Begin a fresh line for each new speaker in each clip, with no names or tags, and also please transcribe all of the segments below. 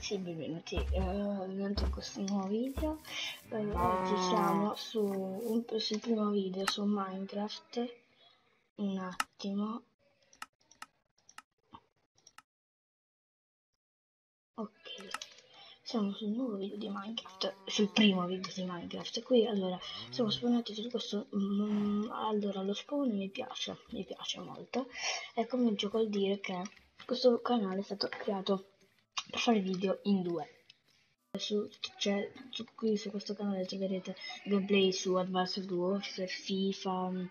ragazzi, benvenuti benvenuti in questo nuovo video. Oggi siamo sul primo video su Minecraft. Un attimo. Ok, siamo sul nuovo video di Minecraft, sul primo video di Minecraft. Qui allora siamo spawnati su questo. Allora lo spawn mi piace molto. E comincio col dire che questo canale è stato creato per fare video in due. Su questo canale troverete gameplay su Advanced Warfare, FIFA,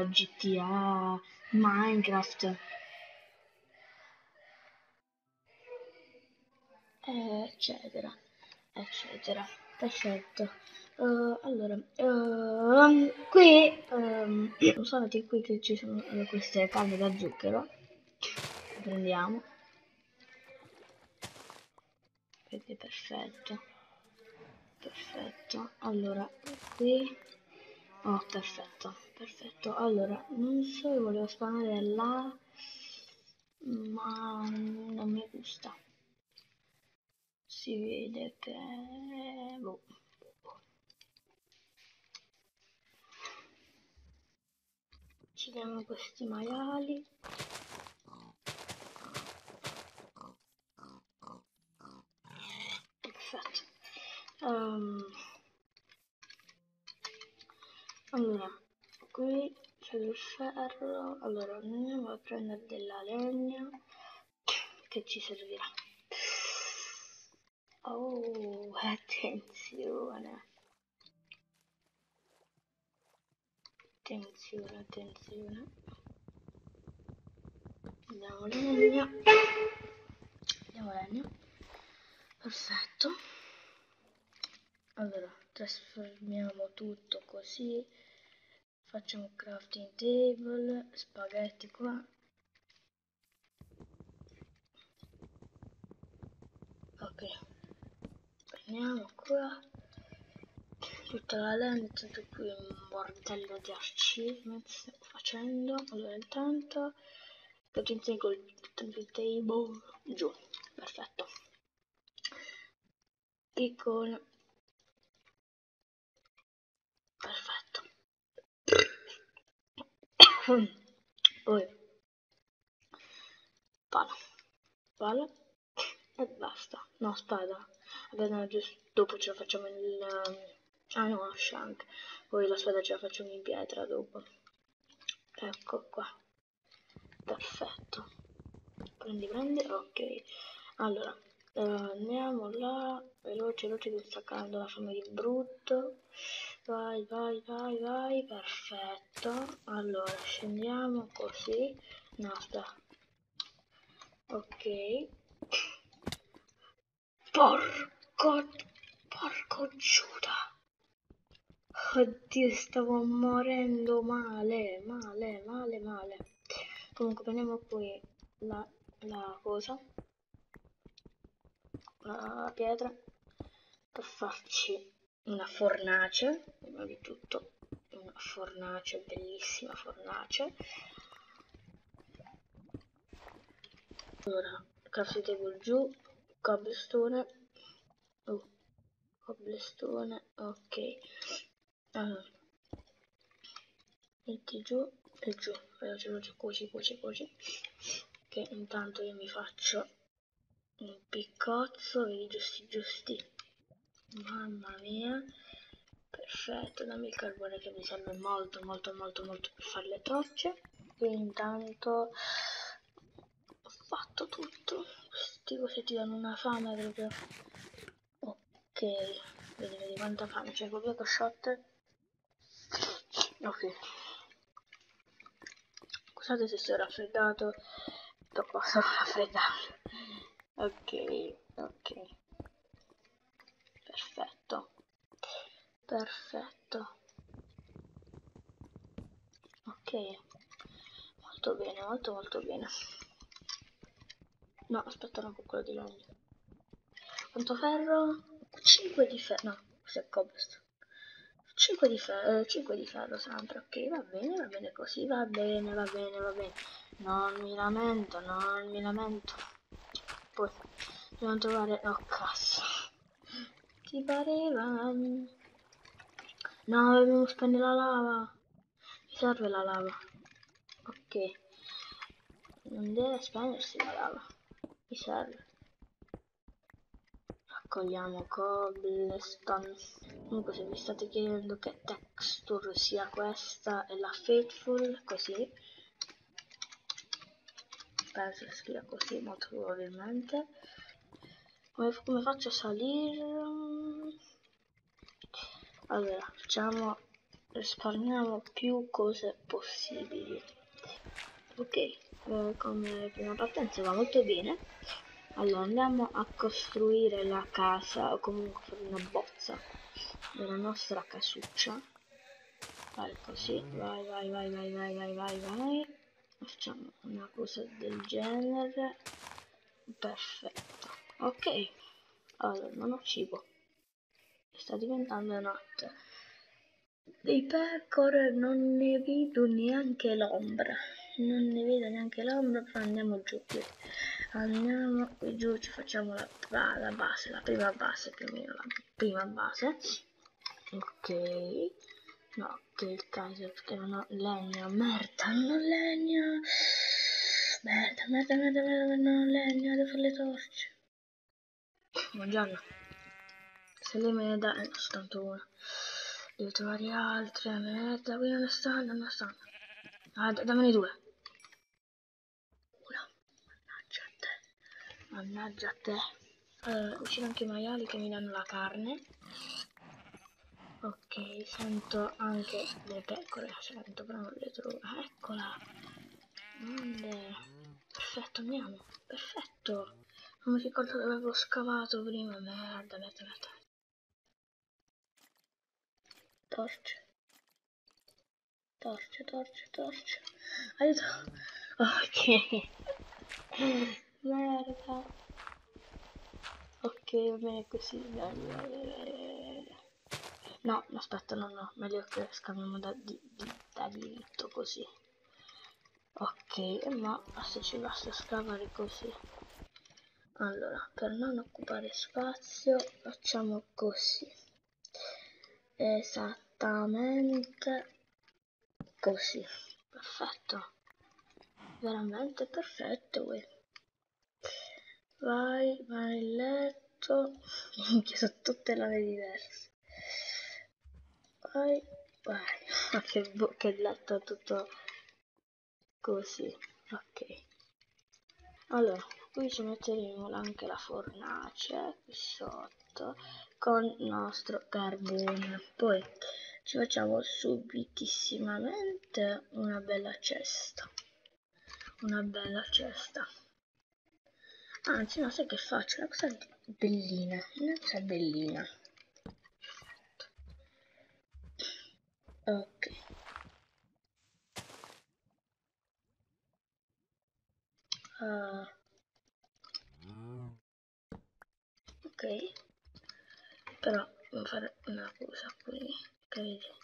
GTA, Minecraft, eccetera. Perfetto. Allora, qui sono andati qui che ci sono queste canne da zucchero. Le prendiamo. Vedi, perfetto. Allora, qui. Oh, perfetto. Allora, non so, io volevo spawnare là, ma non mi gusta. Si vede che boh. Ci diamo questi maiali. Perfetto. Allora, qui c'è del ferro. Allora andiamo a prendere della legna che ci servirà. Oh, attenzione. Andiamo legna. Perfetto. Allora trasformiamo tutto così, facciamo crafting table, spaghetti qua. Ok, prendiamo qua tutta la legna, tanto qui un bordello di achievements stiamo facendo. Allora intanto crafting table giù, perfetto. Piccolo, perfetto. Poi pala e basta. No, spada. Vabbè, no, giusto dopo ce la facciamo no, shank. Poi la spada ce la facciamo in pietra dopo. Ecco qua. Perfetto. Prendi, ok. Allora, andiamo là, veloce che sta calando la fame di brutto. Vai, perfetto. Allora, scendiamo così. No, aspetta. Ok. Porco Giuda. Oddio, stavo morendo male. Comunque prendiamo qui la cosa, la pietra, per farci una fornace, prima di tutto una fornace, bellissima fornace. Allora, crafting table giù, cobblestone, ok. Allora, metti giù e giù, veloce, cuoci. Che intanto io mi faccio un piccozzo, vedi, giusti. Mamma mia, perfetto, dammi il carbone che mi serve molto per fare le torce. E intanto ho fatto tutto. Questi cosetti danno una fame proprio. Ok, vedi quanta fame c'è, proprio cosciotte. Ok. Scusate se sono raffreddato, troppo sono raffreddato. Ok. Perfetto. Ok. Molto bene, molto bene. No, aspetta, no, quello di legno. Quanto ferro? 5 di ferro. No, questo è cobblestone. 5 di ferro sempre, ok, va bene così, va bene. Non mi lamento. Poi Dobbiamo trovare... Oh, cazzo. Ti pareva? No, dobbiamo spendere la lava. Mi serve la lava. Ok. Non deve spendersi la lava. Mi serve. Raccogliamo cobblestone. Comunque se vi state chiedendo che texture sia questa e la Faithful, così. Penso che sia così, molto probabilmente. Come faccio a salire? Allora, facciamo, risparmiamo più cose possibili. Ok, come prima partenza va molto bene. Allora, andiamo a costruire la casa, o comunque fare una bozza della nostra casuccia. Vai così, vai, vai, vai, vai, vai, vai, vai, vai. Facciamo una cosa del genere. Perfetto. Ok. Allora, non ho cibo. Sta diventando notte. Dei pecore non ne vedo neanche l'ombra. Non ne vedo neanche l'ombra, però andiamo giù qui. Andiamo qui giù, ci facciamo la base, la prima base più o meno, la prima base. Ok. No, che il caso perché non ho legna. Merda, non ho legna. Merda, merda, merda, merda, non ho legna, devo fare le torce. Buongiorno. Se lei me ne dà, soltanto una. Devo trovare altre, merda, qui non stanno, non stanno. Ah, dammene due. Una. Mannaggia a te. Mannaggia a te. Allora, uscire anche i maiali che mi danno la carne. Ok, sento anche le pecore, sento, però non le trovo. Ah, eccola. Perfetto, andiamo. Perfetto. Non mi ricordo dove avevo scavato prima. Merda, merda, merda. Torce. Torce, torce, torce. Aiuto. Ok. Merda. Ok, va bene così. No, aspetta, no. Meglio che scambiamo da diritto così. Ok, ma se ci basta scavare così. Allora, per non occupare spazio, facciamo così. Esattamente così. Perfetto. Veramente perfetto, uè. Vai nel letto. Minchia, sono tutte lave diverse. Vai. Ma che letto tutto così. Ok. Allora, qui ci metteremo anche la fornace qui sotto con il nostro carbone. Poi ci facciamo subitissimamente una bella cesta. Una bella cesta. Anzi, no, sai che faccio? Una cosa bellina. Una cosa bellina. Perfetto. Ok. Ok. Però devo fare una cosa qui. Che vedi?